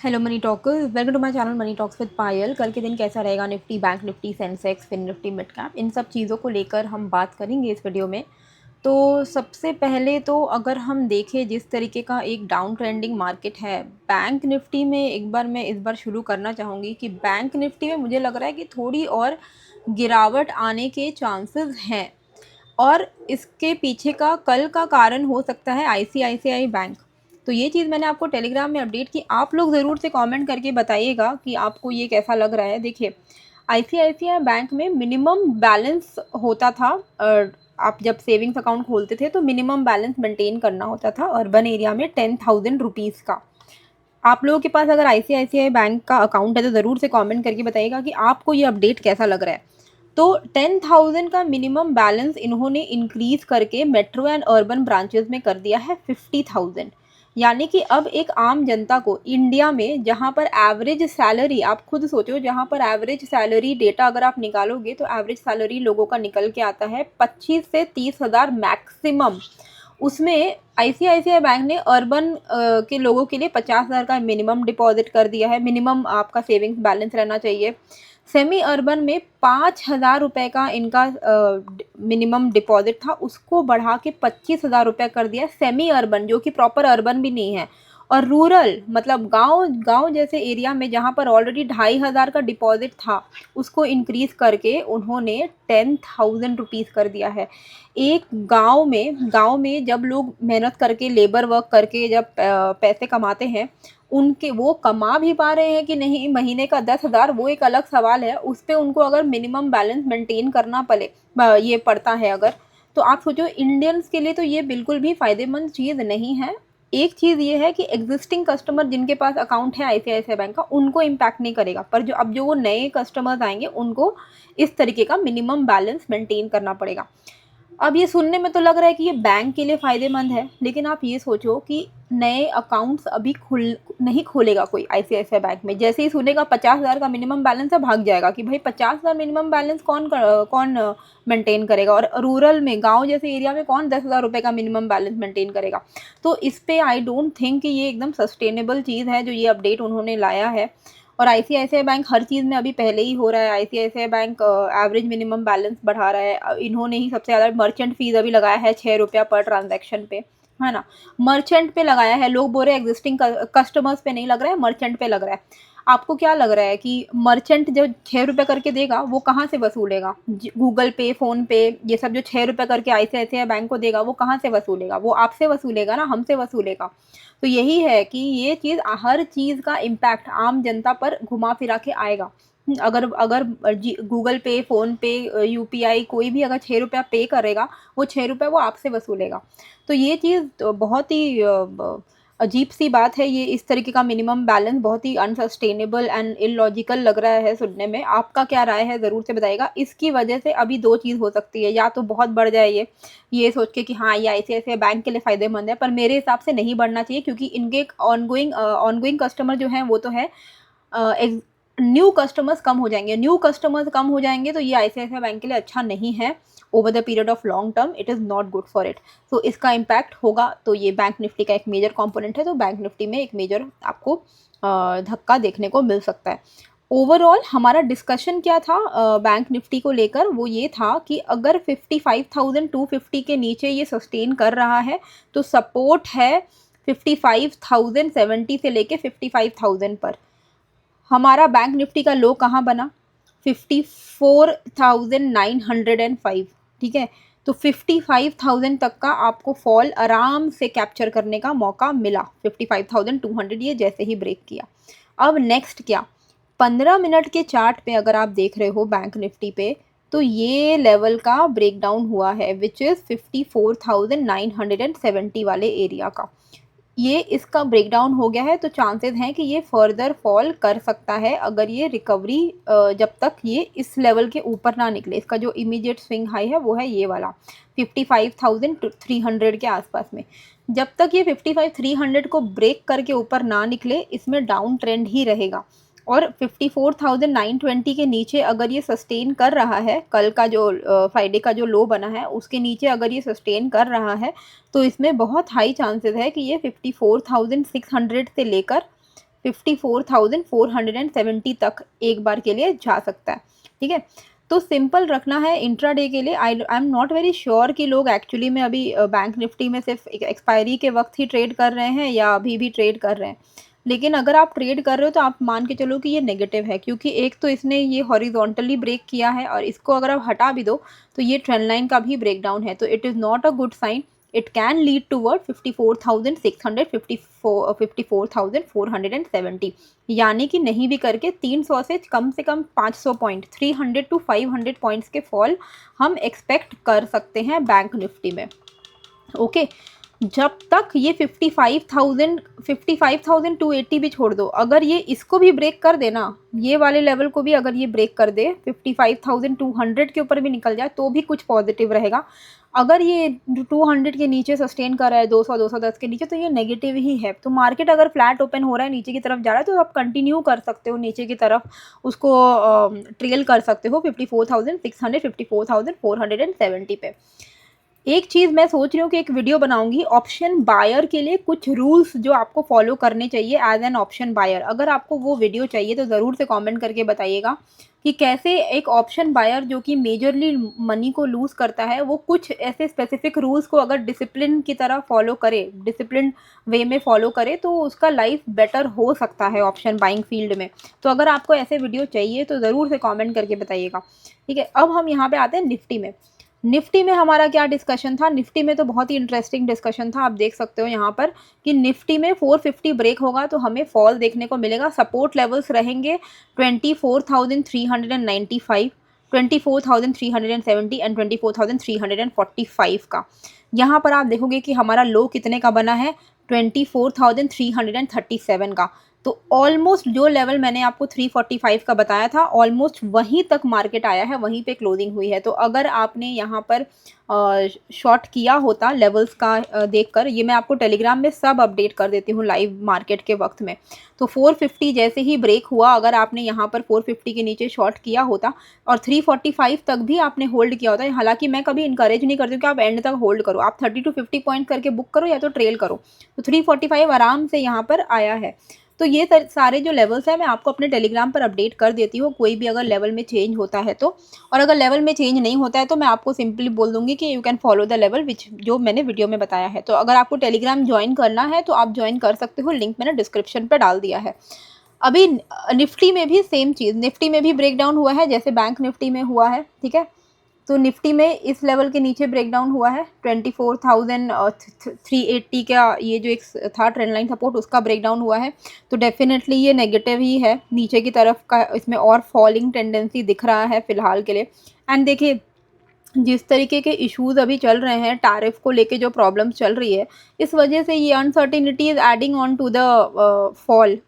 Hello money talkers, welcome to my channel money talks with Payal. कल के दिन कैसा रहेगा Nifty, bank Nifty, Sensex, Fin Nifty, mid cap, इन सब चीज़ों को लेकर हम बात करेंगे इस वीडियो में। तो सबसे पहले तो अगर हम देखें जिस तरीके का एक डाउन ट्रेंडिंग मार्केट है बैंक निफ्टी में, एक बार मैं इस बार शुरू करना चाहूँगी कि बैंक निफ्टी में मुझे लग रहा है कि थोड़ी और गिरावट आने के चांसेस हैं। और इसके पीछे का कल का कारण हो सकता है आईसीआईसीआई बैंक। तो ये चीज़ मैंने आपको टेलीग्राम में अपडेट की, आप लोग ज़रूर से कमेंट करके बताइएगा कि आपको ये कैसा लग रहा है। देखिए, आईसीआईसीआई बैंक में मिनिमम बैलेंस होता था। आप जब सेविंग्स अकाउंट खोलते थे तो मिनिमम बैलेंस मेंटेन करना होता था अर्बन एरिया में 10,000 रुपीज़ का। आप लोगों के पास अगर आईसीआईसीआई बैंक का अकाउंट है तो ज़रूर से कमेंट करके बताइएगा कि आपको ये अपडेट कैसा लग रहा है। तो 10,000 का मिनिमम बैलेंस इन्होंने इंक्रीज करके मेट्रो एंड अर्बन ब्रांचेस में कर दिया है 50,000। यानी कि अब एक आम जनता को इंडिया में, जहां पर एवरेज सैलरी, आप खुद सोचो, जहां पर एवरेज सैलरी डेटा अगर आप निकालोगे तो एवरेज सैलरी लोगों का निकल के आता है 25 से 30,000 मैक्सिमम। उसमें आईसीआईसीआई बैंक ने अर्बन के लोगों के लिए 50,000 का मिनिमम डिपॉजिट कर दिया है। मिनिमम आपका सेविंग्स बैलेंस रहना चाहिए। सेमी अर्बन में 5,000 रुपये का इनका मिनिमम डिपॉजिट था, उसको बढ़ा के 25,000 रुपये कर दिया सेमी अर्बन, जो कि प्रॉपर अर्बन भी नहीं है। और रूरल मतलब गांव गांव जैसे एरिया में जहां पर ऑलरेडी 2,500 का डिपॉजिट था, उसको इंक्रीज करके उन्होंने 10,000 रुपीज़ कर दिया है। एक गांव में जब लोग मेहनत करके लेबर वर्क करके जब पैसे कमाते हैं, उनके वो कमा भी पा रहे हैं कि नहीं महीने का 10,000, वो एक अलग सवाल है। उस पर उनको अगर मिनिमम बैलेंस मेंटेन करना ये पड़ता है अगर, तो आप सोचो इंडियंस के लिए तो ये बिल्कुल भी फ़ायदेमंद चीज़ नहीं है। एक चीज़ ये है कि एग्जिस्टिंग कस्टमर जिनके पास अकाउंट है आईसीआईसीआई बैंक का, उनको इम्पैक्ट नहीं करेगा, पर जो वो नए कस्टमर्स आएंगे उनको इस तरीके का मिनिमम बैलेंस मेंटेन करना पड़ेगा। अब ये सुनने में तो लग रहा है कि ये बैंक के लिए फ़ायदेमंद है, लेकिन आप ये सोचो कि नए अकाउंट्स अभी खुल नहीं खोलेगा कोई आईसीआईसीआई बैंक में। जैसे ही सुनेगा 50,000 का मिनिमम बैलेंस है, भाग जाएगा कि भाई 50,000 मिनिमम बैलेंस कौन मेंटेन करेगा। और रूरल में, गांव जैसे एरिया में कौन 10,000 रुपये का मिनिमम बैलेंस मेंटेन करेगा। तो इस पे आई डोंट थिंक कि ये एकदम सस्टेनेबल चीज़ है जो ये अपडेट उन्होंने लाया है। और आईसीआईसीआई बैंक हर चीज़ में अभी पहले ही हो रहा है। ICICI bank average minimum balance बढ़ा रहा है। इन्होंने ही सबसे ज़्यादा मर्चेंट फीस अभी लगाया है 6 रुपया पर ट्रांजैक्शन पे, है ना। मर्चेंट पे लगाया है, लोग बोल रहे हैं एग्जिस्टिंग कस्टमर्स पे नहीं लग रहा है, मर्चेंट पे लग रहा है। आपको क्या लग रहा है कि मर्चेंट जो 6 रुपये करके देगा वो कहाँ से वसूलेगा? गूगल पे, फ़ोन पे, ये सब जो 6 रुपये करके आईसीआईसीआई बैंक को देगा वो कहाँ से वसूलेगा? वो आपसे वसूलेगा ना, हमसे वसूलेगा। तो यही है कि ये चीज़, हर चीज़ का इम्पैक्ट आम जनता पर घुमा फिरा के आएगा। अगर अगर गूगल पे, फ़ोन पे, यूपीआई, कोई भी अगर 6 रुपया पे करेगा, वो 6 रुपये वो आपसे वसूलेगा। तो ये चीज़ तो बहुत ही अजीब सी बात है। ये इस तरीके का मिनिमम बैलेंस बहुत ही अनसस्टेनेबल एंड इलॉजिकल लग रहा है सुनने में। आपका क्या राय है ज़रूर से बताइएगा। इसकी वजह से अभी दो चीज़ हो सकती है, या तो बहुत बढ़ जाए ये सोच के कि हाँ ये आईसीआईसीआई बैंक के लिए फ़ायदेमंद है, पर मेरे हिसाब से नहीं बढ़ना चाहिए, क्योंकि इनके एक ऑनगोइंग कस्टमर जो हैं वो तो है, न्यू कस्टमर्स कम हो जाएंगे। न्यू कस्टमर्स कम हो जाएंगे तो ये आईसीआईसीआई बैंक के लिए अच्छा नहीं है। Over the period of long term it is not good for it. तो इसका इम्पैक्ट होगा। तो ये बैंक निफ्टी का एक मेजर कंपोनेंट है, तो बैंक निफ्टी में एक मेजर आपको धक्का देखने को मिल सकता है। ओवरऑल हमारा डिस्कशन क्या था बैंक निफ्टी को लेकर, वो ये था कि अगर 55,250 के नीचे ये सस्टेन कर रहा है तो सपोर्ट है 55,070 से लेके 55,000 पर। हमारा बैंक निफ्टी का लो कहाँ बना? 54,905। ठीक है, तो 55,000 तक का आपको फॉल आराम से कैप्चर करने का मौका मिला। 55,200 ये जैसे ही ब्रेक किया। अब नेक्स्ट क्या, 15 मिनट के चार्ट पे अगर आप देख रहे हो बैंक निफ्टी पे, तो ये लेवल का ब्रेकडाउन हुआ है विच इज़ 54,970 वाले एरिया का। ये इसका ब्रेकडाउन हो गया है, तो चांसेस हैं कि ये फर्दर फॉल कर सकता है अगर ये रिकवरी, जब तक ये इस लेवल के ऊपर ना निकले। इसका जो इमीडिएट स्विंग हाई है वो है ये वाला 55,300 के आसपास में। जब तक ये 55,300 को ब्रेक करके ऊपर ना निकले, इसमें डाउन ट्रेंड ही रहेगा। और 54,920 के नीचे अगर ये सस्टेन कर रहा है, कल का जो फ्राइडे का जो लो बना है उसके नीचे अगर ये सस्टेन कर रहा है, तो इसमें बहुत हाई चांसेस है कि ये 54,600 से लेकर 54,470 तक एक बार के लिए जा सकता है, ठीक है। तो सिंपल रखना है इंट्राडे के लिए। I am not very sure कि लोग एक्चुअली में अभी बैंक निफ्टी में सिर्फ एक्सपायरी के वक्त ही ट्रेड कर रहे हैं या अभी भी ट्रेड कर रहे हैं, लेकिन अगर आप ट्रेड कर रहे हो तो आप मान के चलो कि ये नेगेटिव है, क्योंकि एक तो इसने ये हॉरिजॉन्टली ब्रेक किया है और इसको अगर आप हटा भी दो तो ये ट्रेंड लाइन का भी ब्रेकडाउन है, तो it is not a good sign. It can lead toward 54,600, 54,470, यानी कि नहीं भी करके 300 से कम 500 पॉइंट, 300 to 500 पॉइंट्स के फॉल हम एक्सपेक्ट कर सकते हैं बैंक निफ्टी में। ओके, जब तक ये 55,280 भी छोड़ दो, अगर ये इसको भी ब्रेक कर देना, ये वाले लेवल को भी अगर ये ब्रेक कर दे, 55,200 के ऊपर भी निकल जाए तो भी कुछ पॉजिटिव रहेगा। अगर ये 200 के नीचे सस्टेन कर रहा है, 200 210 के नीचे, तो ये नेगेटिव ही है। तो मार्केट अगर फ्लैट ओपन हो रहा है, नीचे की तरफ जा रहा है, तो आप कंटिन्यू कर सकते हो नीचे की तरफ, उसको ट्रेल कर सकते हो 54,600, 54,470 पे। एक चीज़ मैं सोच रही हूँ कि एक वीडियो बनाऊंगी ऑप्शन बायर के लिए, कुछ रूल्स जो आपको फॉलो करने चाहिए एज एन ऑप्शन बायर। अगर आपको वो वीडियो चाहिए तो ज़रूर से कमेंट करके बताइएगा कि कैसे एक ऑप्शन बायर जो कि मेजरली मनी को लूज़ करता है, वो कुछ ऐसे स्पेसिफिक रूल्स को अगर डिसिप्लिन की तरह फॉलो करे, डिसिप्लिन वे में फॉलो करे, तो उसका लाइफ बेटर हो सकता है ऑप्शन बाइंग फील्ड में। तो अगर आपको ऐसे वीडियो चाहिए तो ज़रूर से कॉमेंट करके बताइएगा, ठीक है। अब हम यहाँ पर आते हैं निफ्टी में। निफ्टी में हमारा क्या डिस्कशन था? निफ्टी में तो बहुत ही इंटरेस्टिंग डिस्कशन था। आप देख सकते हो यहाँ पर कि निफ्टी में 450 ब्रेक होगा तो हमें फॉल देखने को मिलेगा। सपोर्ट लेवल्स रहेंगे 24,395, 24,370 एंड 24,345 का। यहाँ पर आप देखोगे कि हमारा लो कितने का बना है? 24,337 का। तो ऑलमोस्ट जो लेवल मैंने आपको 345 का बताया था, ऑलमोस्ट वहीं तक मार्केट आया है, वहीं पे क्लोजिंग हुई है। तो अगर आपने यहाँ पर शॉर्ट किया होता लेवल्स का देखकर, ये मैं आपको टेलीग्राम में सब अपडेट कर देती हूँ लाइव मार्केट के वक्त में। तो 450 जैसे ही ब्रेक हुआ, अगर आपने यहाँ पर 450 के नीचे शॉर्ट किया होता और 345 तक भी आपने होल्ड किया होता, हालांकि मैं कभी इंकरेज नहीं करती हूँ कि आप एंड तक होल्ड करो, आप 30 to 50 पॉइंट करके बुक करो या तो ट्रेल करो। तो 345 आराम से यहाँ पर आया है। तो ये सारे जो लेवल्स हैं मैं आपको अपने टेलीग्राम पर अपडेट कर देती हूँ, कोई भी अगर लेवल में चेंज होता है तो। और अगर लेवल में चेंज नहीं होता है तो मैं आपको सिंपली बोल दूंगी कि you can follow the level which जो मैंने वीडियो में बताया है। तो अगर आपको टेलीग्राम ज्वाइन करना है तो आप ज्वाइन कर सकते हो, लिंक मैंने डिस्क्रिप्शन पर डाल दिया है। अभी निफ्टी में भी सेम चीज़, निफ्टी में भी ब्रेकडाउन हुआ है जैसे बैंक निफ्टी में हुआ है, ठीक है। तो निफ्टी में इस लेवल के नीचे ब्रेकडाउन हुआ है 24,380 का, ये जो एक था ट्रेंड लाइन सपोर्ट, उसका ब्रेकडाउन हुआ है। तो डेफिनेटली ये नेगेटिव ही है, नीचे की तरफ का इसमें और फॉलिंग टेंडेंसी दिख रहा है फिलहाल के लिए। एंड देखिए जिस तरीके के इश्यूज अभी चल रहे हैं, टैरिफ को लेके जो प्रॉब्लम्स चल रही है, इस वजह से ये uncertainty is adding on to the fall,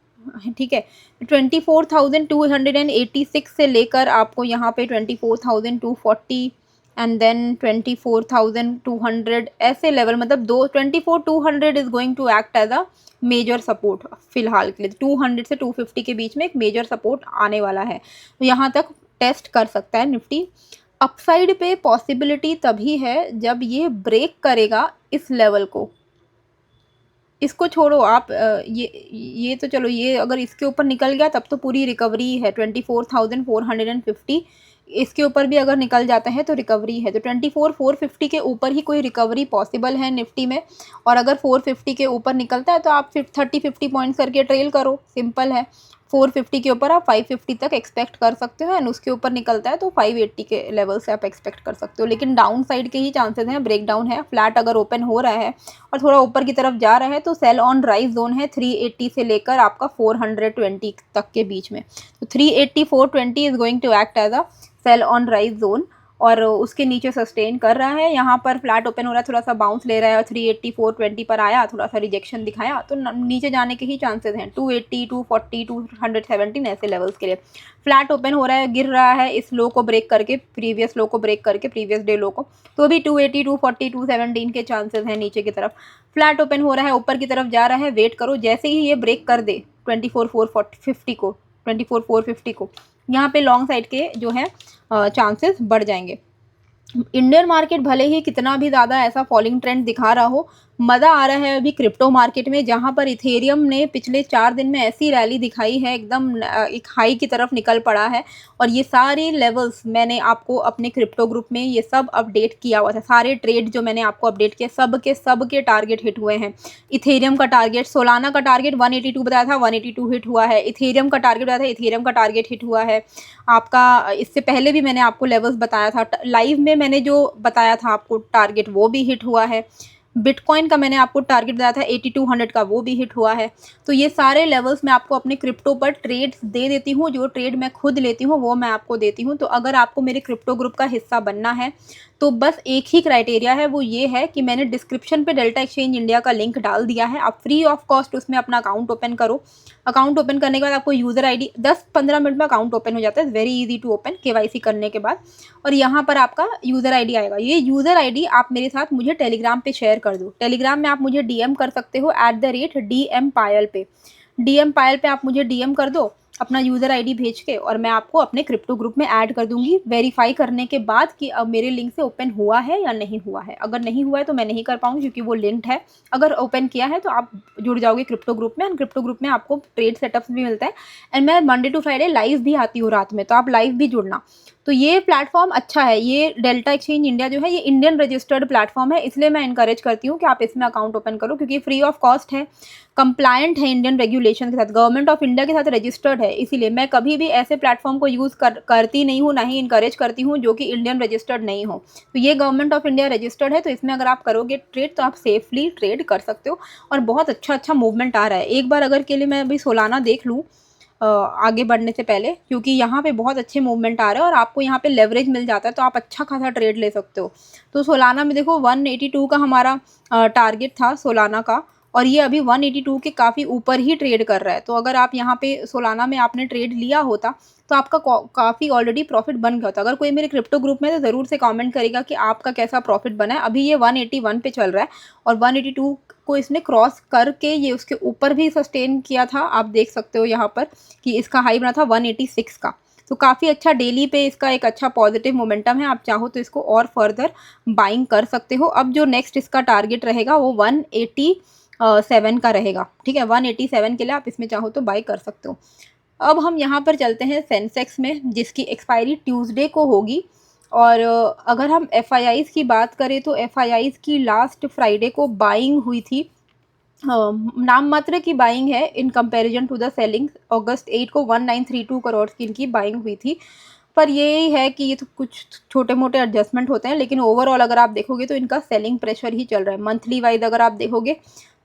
ठीक है। 24,286 से लेकर आपको यहाँ पे 24,240 एंड देन 24,200 ऐसे लेवल, मतलब 24,200 is going to act as a major support फिलहाल के लिए। 200 से 250 के बीच में एक मेजर सपोर्ट आने वाला है, तो यहाँ तक टेस्ट कर सकता है निफ्टी। अपसाइड पे पॉसिबिलिटी तभी है जब ये ब्रेक करेगा इस लेवल को। इसको छोड़ो आप, ये तो चलो, ये अगर इसके ऊपर निकल गया तब तो पूरी रिकवरी है। 24,450 इसके ऊपर भी अगर निकल जाता है तो रिकवरी है। तो 24,450 के ऊपर ही कोई रिकवरी पॉसिबल है निफ्टी में। और अगर 450 के ऊपर निकलता है तो आप 30-50 पॉइंट्स करके ट्रेल करो, सिंपल है। 450 के ऊपर आप 550 तक एक्सपेक्ट कर सकते हो एंड उसके ऊपर निकलता है तो 580 के लेवल से आप एक्सपेक्ट कर सकते हो। लेकिन डाउन साइड के ही चांसेस हैं, ब्रेकडाउन है। फ्लैट अगर ओपन हो रहा है और थोड़ा ऊपर की तरफ जा रहा है तो सेल ऑन राइज जोन है 380 से लेकर आपका 420 तक के बीच में। तो 380 420 is going to act as a sell on rise zone, और उसके नीचे सस्टेन कर रहा है। यहाँ पर फ्लैट ओपन हो रहा है, थोड़ा सा बाउंस ले रहा है और 380 420 पर आया, थोड़ा सा रिजेक्शन दिखाया तो नीचे जाने के ही चांसेस हैं। 280 240 217 ऐसे लेवल्स के लिए फ्लैट ओपन हो रहा है, गिर रहा है इस लो को ब्रेक करके, प्रीवियस लो को ब्रेक करके, प्रीवियस डे लो को, तो भी 280 240 217 के चांसेस हैं नीचे की तरफ। फ्लैट ओपन हो रहा है, ऊपर की तरफ जा रहा है, वेट करो, जैसे ही ये ब्रेक कर दे 24,450 को, 24,450 को, यहाँ पे लॉन्ग साइड के जो है चांसेस बढ़ जाएंगे। इंडियन मार्केट भले ही कितना भी ज़्यादा ऐसा फॉलिंग ट्रेंड दिखा रहा हो, मज़ा आ रहा है अभी क्रिप्टो मार्केट में, जहाँ पर इथेरियम ने पिछले 4 दिन में ऐसी रैली दिखाई है, एकदम एक हाई की तरफ निकल पड़ा है। और ये सारे लेवल्स मैंने आपको अपने क्रिप्टो ग्रुप में ये सब अपडेट किया हुआ था। सारे ट्रेड जो मैंने आपको अपडेट किए, सब के टारगेट हिट हुए हैं। इथेरियम का टारगेट, सोलाना का टारगेट 182 बताया था, 182 हिट हुआ है। इथेरियम का टारगेट बताया था, इथेरियम का टारगेट हिट हुआ है आपका। इससे पहले भी मैंने आपको लेवल्स बताया था, लाइव में मैंने जो बताया था आपको टारगेट, वो भी हिट हुआ है। बिटकॉइन का मैंने आपको टारगेट बताया था 8200 का, वो भी हिट हुआ है। तो ये सारे लेवल्स मैं आपको अपने क्रिप्टो पर ट्रेड्स दे देती हूँ, जो ट्रेड मैं खुद लेती हूँ वो मैं आपको देती हूँ। तो अगर आपको मेरे क्रिप्टो ग्रुप का हिस्सा बनना है तो बस एक ही क्राइटेरिया है, वो ये है कि मैंने डिस्क्रिप्शन पे डेल्टा एक्सचेंज इंडिया का लिंक डाल दिया है। आप फ्री ऑफ कॉस्ट उसमें अपना अकाउंट ओपन करो। अकाउंट ओपन करने के बाद आपको यूज़र आईडी 10-15 मिनट में अकाउंट ओपन हो जाता है, very easy to open KYC करने के बाद। और यहाँ पर आपका यूज़र आईडी आएगा। ये यूज़र आईडी आप मेरे साथ मुझे टेलीग्राम पे शेयर कर दो। टेलीग्राम में आप मुझे डीएम कर सकते हो @DM पायल पे। डीएम पायल पे आप मुझे डीएम कर दो अपना यूज़र आईडी भेज के, और मैं आपको अपने क्रिप्टो ग्रुप में ऐड कर दूंगी वेरीफाई करने के बाद कि अब मेरे लिंक से ओपन हुआ है या नहीं हुआ है। अगर नहीं हुआ है तो मैं नहीं कर पाऊंगी क्योंकि वो लिंक्ड है। अगर ओपन किया है तो आप जुड़ जाओगे क्रिप्टो ग्रुप में, एंड क्रिप्टो ग्रुप में आपको ट्रेड सेटअप्स भी मिलता है। एंड मैं मंडे टू फ्राइडे लाइव भी आती हूँ रात में, तो आप लाइव भी जुड़ना। तो ये प्लेटफॉर्म अच्छा है। ये डेल्टा एक्सचेंज इंडिया जो है ये इंडियन रजिस्टर्ड प्लेटफॉर्म है, इसलिए मैं इनकरेज करती हूँ कि आप इसमें अकाउंट ओपन करो, क्योंकि फ्री ऑफ कॉस्ट है, कंप्लायंट है इंडियन रेगुलेशन के साथ, गवर्नमेंट ऑफ इंडिया के साथ रजिस्टर्ड है। इसीलिए मैं कभी भी ऐसे प्लेटफॉर्म को यूज़ करती नहीं हूँ, ना ही इनकरेज करती हूँ जो कि इंडियन रजिस्टर्ड नहीं हो। तो ये गवर्नमेंट ऑफ इंडिया रजिस्टर्ड है, तो इसमें अगर आप करोगे ट्रेड तो आप सेफली ट्रेड कर सकते हो। और बहुत अच्छा मूवमेंट आ रहा है। एक बार अगर के लिए मैं अभी सोलाना देख लूँ आगे बढ़ने से पहले, क्योंकि यहाँ पे बहुत अच्छे मूवमेंट आ रहे हैं और आपको यहाँ पे लेवरेज मिल जाता है, तो आप अच्छा खासा ट्रेड ले सकते हो। तो सोलाना में देखो 182 का हमारा टारगेट था सोलाना का, और ये अभी 182 के काफ़ी ऊपर ही ट्रेड कर रहा है। तो अगर आप यहाँ पे सोलाना में आपने ट्रेड लिया होता तो आपका काफ़ी ऑलरेडी प्रॉफिट बन गया होता। अगर कोई मेरे क्रिप्टो ग्रुप में तो ज़रूर से कमेंट करेगा कि आपका कैसा प्रॉफिट बना है। अभी ये 181 पे चल रहा है और 182 को इसने क्रॉस करके ये उसके ऊपर भी सस्टेन किया था। आप देख सकते हो यहाँ पर कि इसका हाई बना था 186 का। तो काफ़ी अच्छा डेली पे इसका एक अच्छा पॉजिटिव मोमेंटम है। आप चाहो तो इसको और फर्दर बाइंग कर सकते हो। अब जो नेक्स्ट इसका टारगेट रहेगा वो 187 का रहेगा। ठीक है, 187 के लिए आप इसमें चाहो तो बाई कर सकते हो। अब हम यहाँ पर चलते हैं सेंसेक्स में, जिसकी एक्सपायरी ट्यूसडे को होगी। और अगर हम एफआईआईज़ की बात करें तो एफआईआईज़ की लास्ट फ्राइडे को बाइंग हुई थी। नाम मात्र की बाइंग है in comparison to the selling. अगस्त 8 को 1932 करोड़ की इनकी बाइंग हुई थी। पर ये है कि ये तो कुछ छोटे मोटे एडजस्टमेंट होते हैं, लेकिन ओवरऑल अगर आप देखोगे तो इनका सेलिंग प्रेशर ही चल रहा है। मंथली वाइज अगर आप देखोगे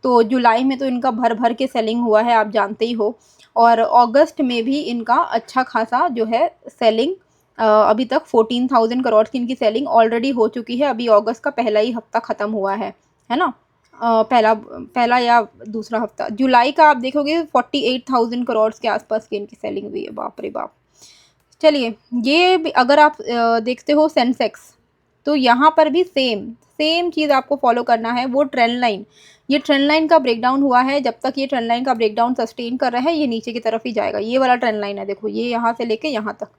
तो जुलाई में तो इनका भर भर के सेलिंग हुआ है, आप जानते ही हो। और अगस्त में भी इनका अच्छा खासा जो है सेलिंग, अभी तक 14,000 करोड़ की इनकी सेलिंग ऑलरेडी हो चुकी है। अभी अगस्त का पहला ही हफ्ता ख़त्म हुआ है ना। पहला या दूसरा हफ्ता। जुलाई का आप देखोगे 48,000 करोड़ के आसपास की इनकी सेलिंग हुई है। बाप रे बाप। चलिए, ये अगर आप देखते हो सेंसेक्स, तो यहाँ पर भी सेम चीज़ आपको फॉलो करना है, वो ट्रेंड लाइन। ये ट्रेंड लाइन का ब्रेकडाउन हुआ है। जब तक ये ट्रेंड लाइन का ब्रेकडाउन सस्टेन कर रहा है ये नीचे की तरफ ही जाएगा। ये वाला ट्रेंड लाइन है, देखो ये यहाँ से लेके यहाँ तक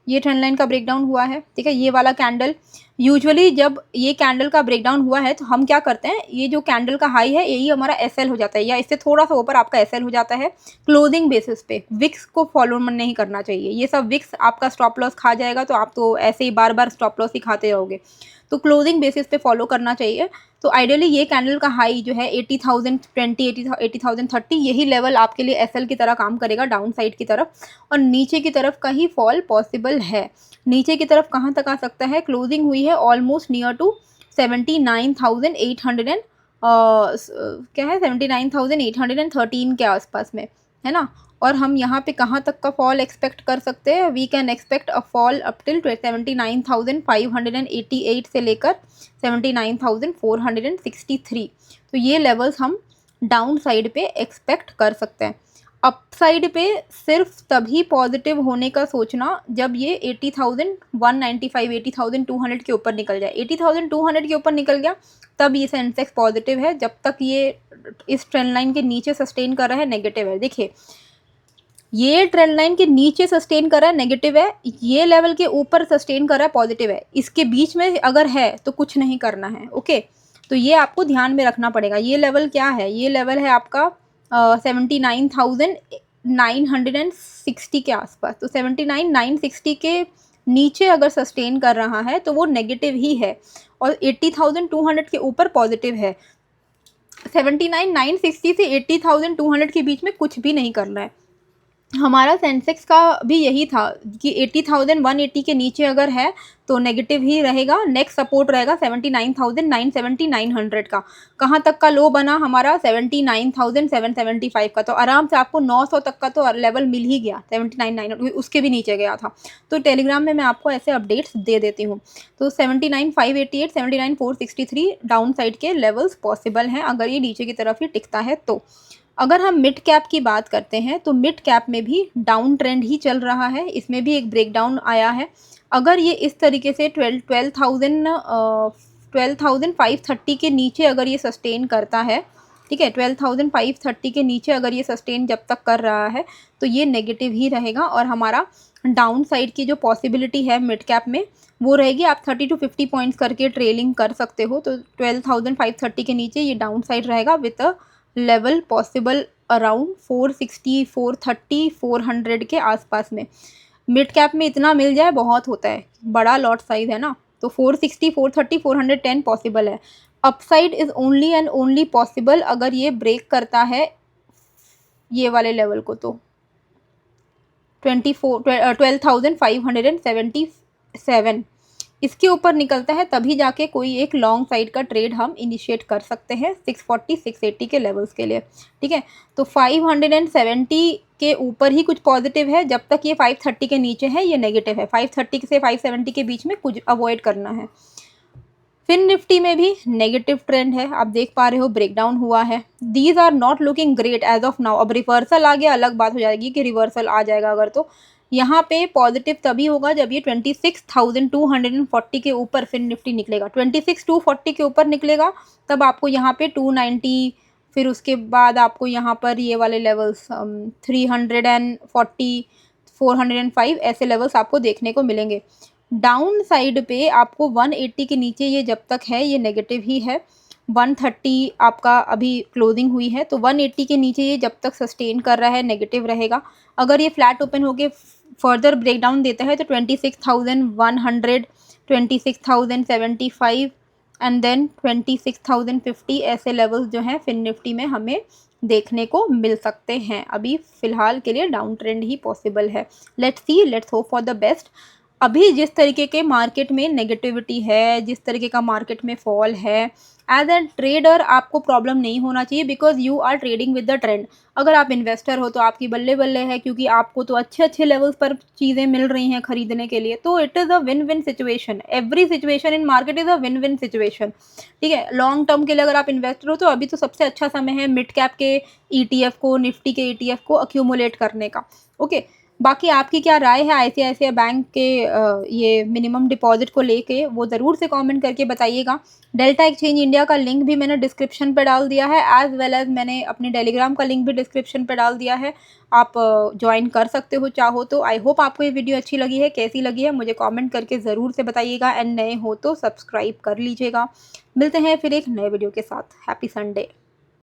ये ट्रेंड लाइन का ब्रेकडाउन हुआ है। ठीक है, ये वाला कैंडल, यूजुअली जब ये कैंडल का ब्रेकडाउन हुआ है तो हम क्या करते हैं, ये जो कैंडल का हाई है यही हमारा एसएल हो जाता है, या इससे थोड़ा सा ऊपर आपका एसएल हो जाता है क्लोजिंग बेसिस पे। विक्स को फॉलो नहीं करना चाहिए। ये सब विक्स आपका स्टॉप लॉस खा जाएगा, तो आप तो ऐसे ही बार बार स्टॉप लॉस ही खाते रहोगे। तो क्लोजिंग बेसिस पे फॉलो करना चाहिए। तो आइडियली ये कैंडल का हाई जो है 80,020 80,030 यही लेवल आपके लिए एसएल की तरह काम करेगा डाउन साइड की तरफ, और नीचे की तरफ का ही फॉल पॉसिबल है। नीचे की तरफ कहाँ तक आ सकता है, क्लोजिंग हुई है ऑलमोस्ट नियर टू 79,800 क्या है 79,813 के आसपास में, है ना। और हम यहाँ पे कहाँ तक का फॉल एक्सपेक्ट कर सकते हैं, we can expect a fall up till 79,588 से लेकर 79,463। तो ये लेवल्स हम डाउन साइड पे एक्सपेक्ट कर सकते हैं। अप साइड पे सिर्फ तभी पॉजिटिव होने का सोचना जब ये 80,195 80,200 के ऊपर निकल जाए। 80,200 के ऊपर निकल गया तब ये सेंसेक्स पॉजिटिव है। जब तक ये इस ट्रेंड लाइन के नीचे सस्टेन कर रहा है नेगेटिव है। देखिए, ये ट्रेंड लाइन के नीचे सस्टेन कर रहा है नेगेटिव है, ये लेवल के ऊपर सस्टेन कर रहा है पॉजिटिव है। इसके बीच में अगर है तो कुछ नहीं करना है। ओके, तो ये आपको ध्यान में रखना पड़ेगा। ये लेवल क्या है, ये लेवल है आपका 79,960 के आसपास। तो 79,960 के नीचे अगर सस्टेन कर रहा है तो वो नेगेटिव ही है, और 80,200 के ऊपर पॉजिटिव है। 79,960 से 80,200 के बीच में कुछ भी नहीं करना है। हमारा सेंसेक्स का भी यही था कि 80,180 के नीचे अगर है तो नेगेटिव ही रहेगा। नेक्स्ट सपोर्ट रहेगा 79,900 का। कहाँ तक का लो बना हमारा, 79,775 का। तो आराम से आपको 900 तक का तो लेवल मिल ही गया, 79,900 उसके भी नीचे गया था। तो टेलीग्राम में मैं आपको ऐसे अपडेट्स दे देती हूँ। तो 79,588, 79,463 डाउन साइड के लेवल्स पॉसिबल हैं अगर ये नीचे की तरफ ही टिकता है तो। अगर हम मिड कैप की बात करते हैं तो मिड कैप में भी डाउन ट्रेंड ही चल रहा है, इसमें भी एक ब्रेकडाउन आया है। अगर ये इस तरीके से 12,530 के नीचे अगर ये सस्टेन करता है, ठीक है, 12,530 के नीचे अगर ये सस्टेन जब तक कर रहा है तो ये नेगेटिव ही रहेगा, और हमारा डाउन साइड की जो पॉसिबिलिटी है मिड कैप में वो रहेगी। आप 30 to 50 पॉइंट्स करके ट्रेलिंग कर सकते हो। तो 12,530 के नीचे ये डाउन साइड रहेगा with a level possible around 460, 430, 400 के आसपास में। मिड कैप में इतना मिल जाए बहुत होता है, बड़ा लॉट साइज है ना। तो 460, 430, 410 पॉसिबल है। Upside is only and only possible अगर ये ब्रेक करता है ये वाले लेवल को, तो 12,577 इसके ऊपर निकलता है तभी जाके कोई एक लॉन्ग साइड का ट्रेड हम इनिशिएट कर सकते हैं 640, 680 के लेवल्स के लिए, ठीक है। तो 570 के ऊपर ही कुछ पॉजिटिव है, जब तक ये 530 के नीचे है ये नेगेटिव है। 530 से 570 के बीच में कुछ अवॉइड करना है। फिन निफ्टी में भी नेगेटिव ट्रेंड है, आप देख पा रहे हो ब्रेकडाउन हुआ है। These are not looking great as of now. अब रिवर्सल आ गया, अलग बात हो जाएगी कि रिवर्सल आ जाएगा अगर, तो यहाँ पे पॉजिटिव तभी होगा जब ये 26,240 के ऊपर फिन निफ्टी निकलेगा। 26,240 के ऊपर निकलेगा तब आपको यहाँ पे 290, फिर उसके बाद आपको यहाँ पर ये वाले लेवल्स 340, 405 ऐसे लेवल्स आपको देखने को मिलेंगे। डाउन साइड पे आपको 180 के नीचे ये जब तक है ये नेगेटिव ही है। 130 आपका अभी क्लोजिंग हुई है, तो 180 के नीचे ये जब तक सस्टेन कर रहा है नेगेटिव रहेगा। अगर ये फ्लैट ओपन होके फर्दर ब्रेकडाउन देता है तो 26,100, 26,075 एंड देन 26,050 ऐसे लेवल्स जो हैं फिन निफ्टी में हमें देखने को मिल सकते हैं। अभी फ़िलहाल के लिए डाउन ट्रेंड ही पॉसिबल है। Let's see, let's hope for the best. अभी जिस तरीके के मार्केट में नेगेटिविटी है, जिस तरीके का मार्केट में फॉल है, एज ए ट्रेडर आपको प्रॉब्लम नहीं होना चाहिए because you are trading with the trend. अगर आप इन्वेस्टर हो तो आपकी बल्ले बल्ले है, क्योंकि आपको तो अच्छे अच्छे लेवल्स पर चीज़ें मिल रही हैं खरीदने के लिए। तो it is a win win situation. Every situation in market is a win win situation, ठीक है। लॉन्ग टर्म के लिए अगर आप इन्वेस्टर हो तो अभी तो सबसे अच्छा समय है मिड कैप के ETF को, निफ्टी के ETF को अक्यूमुलेट करने का, ओके। बाकी आपकी क्या राय है ICICI बैंक के ये मिनिमम डिपॉजिट को लेके, वो ज़रूर से कमेंट करके बताइएगा। डेल्टा एक्सचेंज इंडिया का लिंक भी मैंने डिस्क्रिप्शन पे डाल दिया है, एज वेल एज मैंने अपने टेलीग्राम का लिंक भी डिस्क्रिप्शन पे डाल दिया है। आप ज्वाइन कर सकते हो चाहो तो। आई होप आपको ये वीडियो अच्छी लगी है। कैसी लगी है मुझे कमेंट करके ज़रूर से बताइएगा, एंड नए हो तो सब्सक्राइब कर लीजिएगा। मिलते हैं फिर एक नए वीडियो के साथ। Happy Sunday.